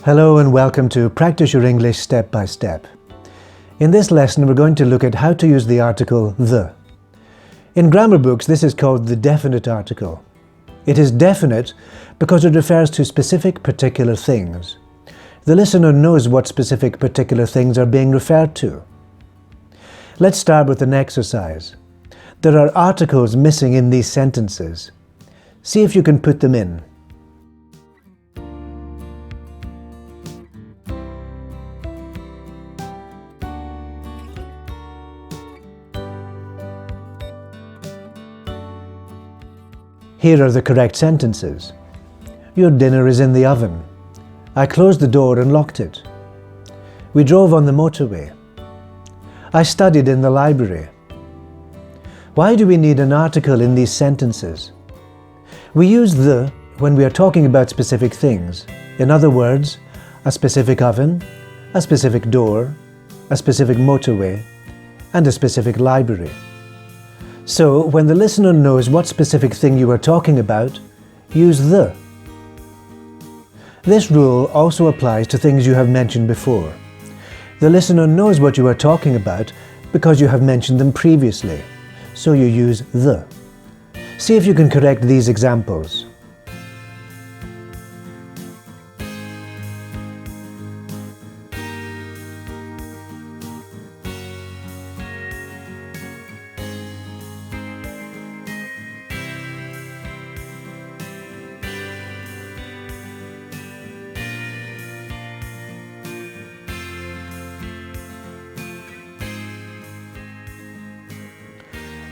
Hello and welcome to Practice Your English Step by Step. In this lesson we're going to look at how to use the article the. In grammar books this is called the definite article. It is definite because it refers to specific particular things. The listener knows what specific particular things are being referred to. Let's start with an exercise. There are articles missing in these sentences. See if you can put them in. Here are the correct sentences. Your dinner is in the oven. I closed the door and locked it. We drove on the motorway. I studied in the library. Why do we need an article in these sentences? We use the when we are talking about specific things. In other words, a specific oven, a specific door, a specific motorway, and a specific library. So, when the listener knows what specific thing you are talking about, use the. This rule also applies to things you have mentioned before. The listener knows what you are talking about because you have mentioned them previously, so you use the. See if you can correct these examples.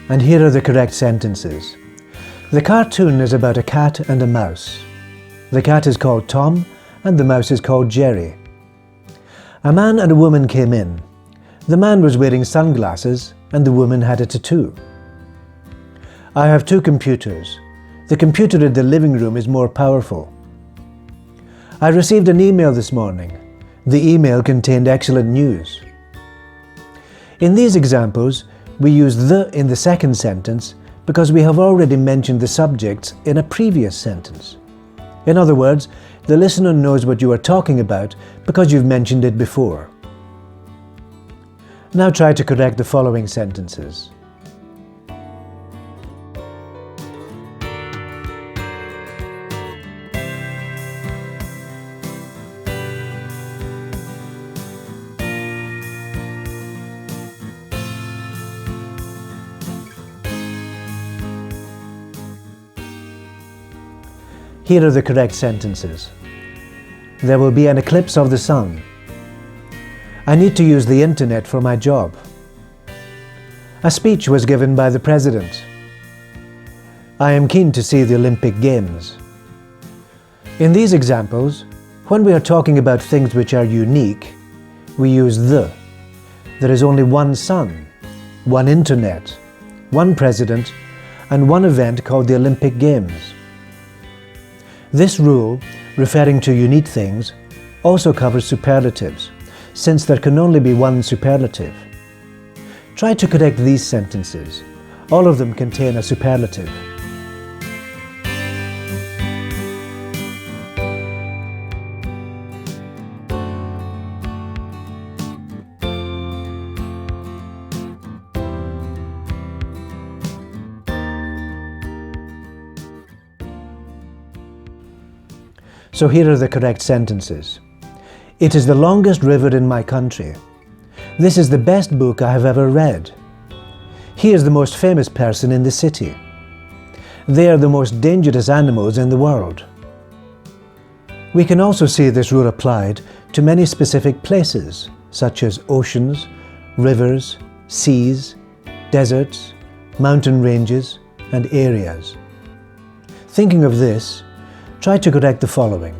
And here are the correct sentences. The cartoon is about a cat and a mouse. The cat is called Tom and the mouse is called Jerry. A man and a woman came in. The man was wearing sunglasses and the woman had a tattoo. I have two computers. The computer in the living room is more powerful. I received an email this morning. The email contained excellent news. In these examples, we use the in the second sentence because we have already mentioned the subjects in a previous sentence. In other words, the listener knows what you are talking about because you've mentioned it before. Now try to correct the following sentences. Here are the correct sentences. There will be an eclipse of the sun. I need to use the internet for my job. A speech was given by the president. I am keen to see the Olympic Games. In these examples, when we are talking about things which are unique, we use the. There is only one sun, one internet, one president, and one event called the Olympic Games. This rule, referring to unique things, also covers superlatives, since there can only be one superlative. Try to correct these sentences. All of them contain a superlative. So here are the correct sentences. It is the longest river in my country. This is the best book I have ever read. He is the most famous person in the city. They are the most dangerous animals in the world. We can also see this rule applied to many specific places, such as oceans, rivers, seas, deserts, mountain ranges, and areas. Thinking of this, try to correct the following.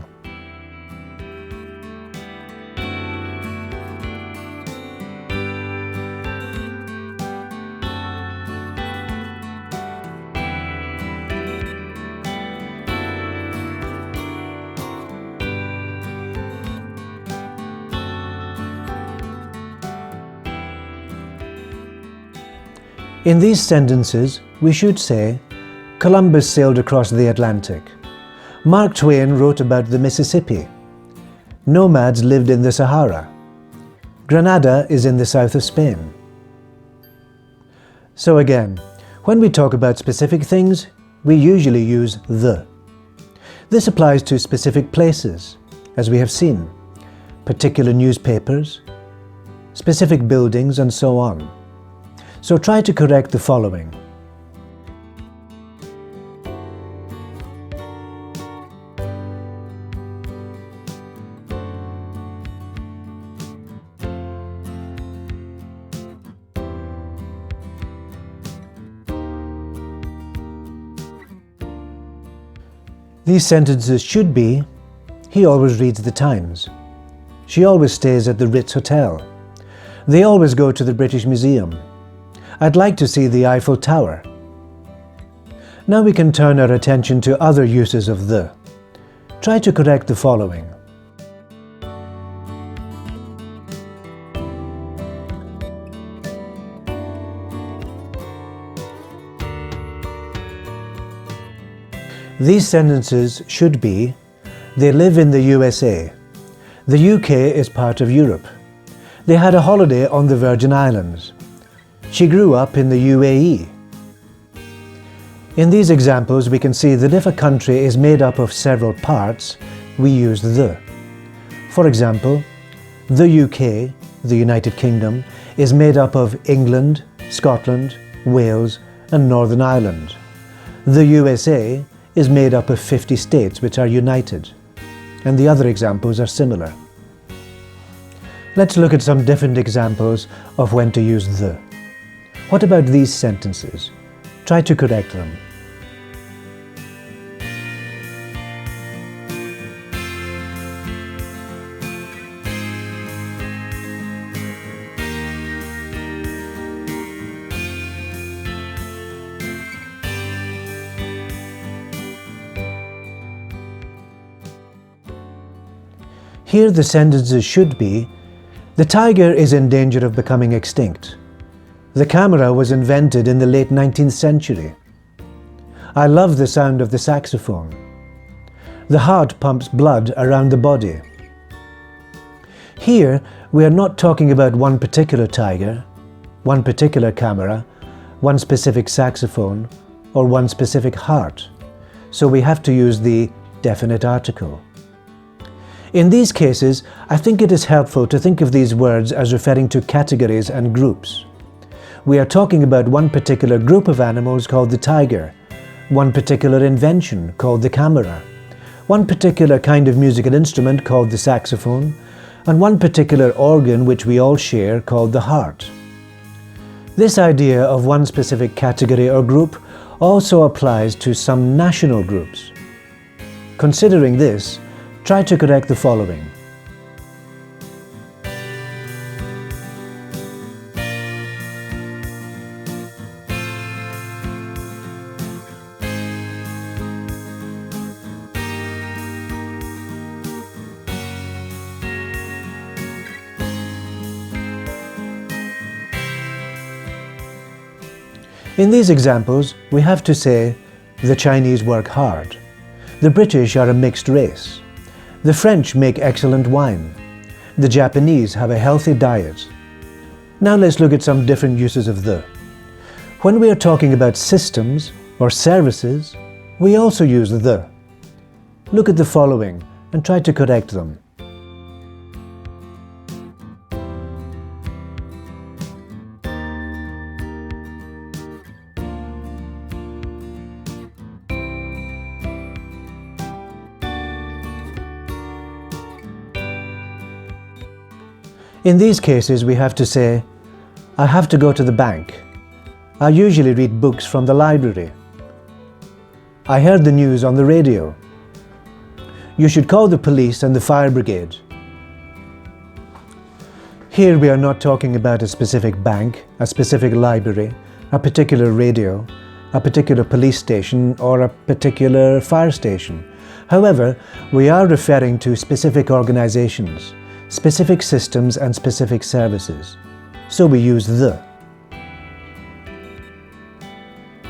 In these sentences, we should say, Columbus sailed across the Atlantic. Mark Twain wrote about the Mississippi. Nomads lived in the Sahara. Granada is in the south of Spain. So again, when we talk about specific things, we usually use the. This applies to specific places, as we have seen, particular newspapers, specific buildings, and so on. So try to correct the following. These sentences should be, he always reads the Times. She always stays at the Ritz Hotel. They always go to the British Museum. I'd like to see the Eiffel Tower. Now we can turn our attention to other uses of the. Try to correct the following. These sentences should be, they live in the USA. The UK is part of Europe. They had a holiday on the Virgin Islands. She grew up in the UAE. In these examples, we can see that if a country is made up of several parts, we use the. For example, the UK, the United Kingdom, is made up of England, Scotland, Wales, and Northern Ireland. The USA is made up of 50 states which are united, and the other examples are similar. Let's look at some different examples of when to use the. What about these sentences? Try to correct them. Here the sentences should be, the tiger is in danger of becoming extinct. The camera was invented in the late 19th century. I love the sound of the saxophone. The heart pumps blood around the body. Here we are not talking about one particular tiger, one particular camera, one specific saxophone, or one specific heart. So we have to use the definite article. In these cases, I think it is helpful to think of these words as referring to categories and groups. We are talking about one particular group of animals called the tiger, one particular invention called the camera, one particular kind of musical instrument called the saxophone, and one particular organ which we all share called the heart. This idea of one specific category or group also applies to some national groups. Considering this, try to correct the following. In these examples, we have to say, the Chinese work hard. The British are a mixed race. The French make excellent wine. The Japanese have a healthy diet. Now let's look at some different uses of the. When we are talking about systems or services, we also use the. Look at the following and try to correct them. In these cases, we have to say, I have to go to the bank. I usually read books from the library. I heard the news on the radio. You should call the police and the fire brigade. Here we are not talking about a specific bank, a specific library, a particular radio, a particular police station, or a particular fire station. However, we are referring to specific organizations, specific systems and specific services. So we use the.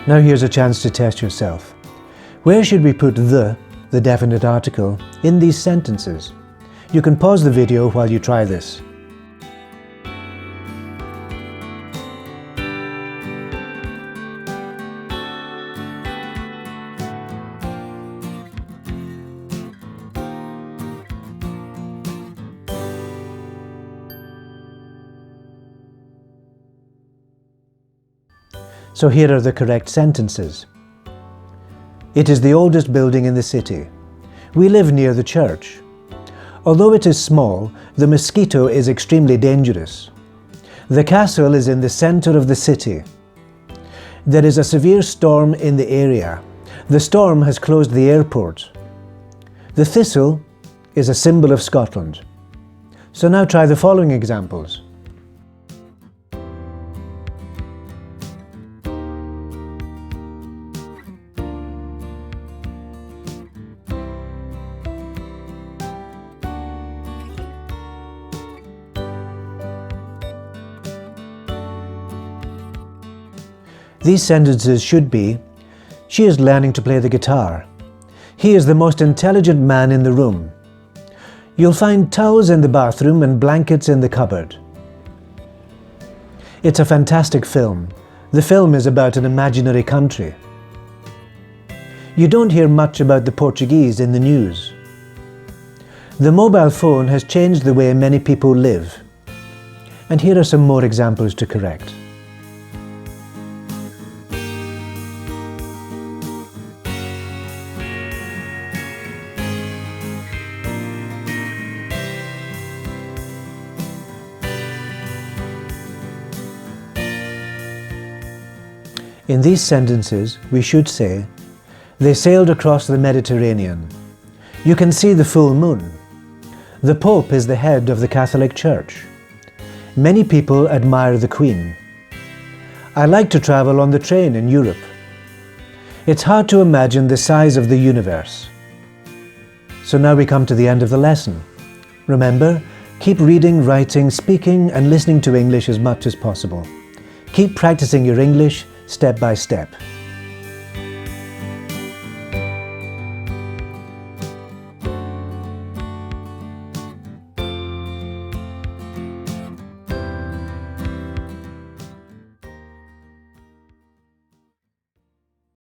Now here's a chance to test yourself. Where should we put the definite article, in these sentences? You can pause the video while you try this. So here are the correct sentences. It is the oldest building in the city. We live near the church. Although it is small, the mosquito is extremely dangerous. The castle is in the center of the city. There is a severe storm in the area. The storm has closed the airport. The thistle is a symbol of Scotland. So now try the following examples. These sentences should be, she is learning to play the guitar. He is the most intelligent man in the room. You'll find towels in the bathroom and blankets in the cupboard. It's a fantastic film. The film is about an imaginary country. You don't hear much about the Portuguese in the news. The mobile phone has changed the way many people live. And here are some more examples to correct. In these sentences, we should say, they sailed across the Mediterranean. You can see the full moon. The Pope is the head of the Catholic Church. Many people admire the Queen. I like to travel on the train in Europe. It's hard to imagine the size of the universe. So now we come to the end of the lesson. Remember, keep reading, writing, speaking, and listening to English as much as possible. Keep practicing your English step by step.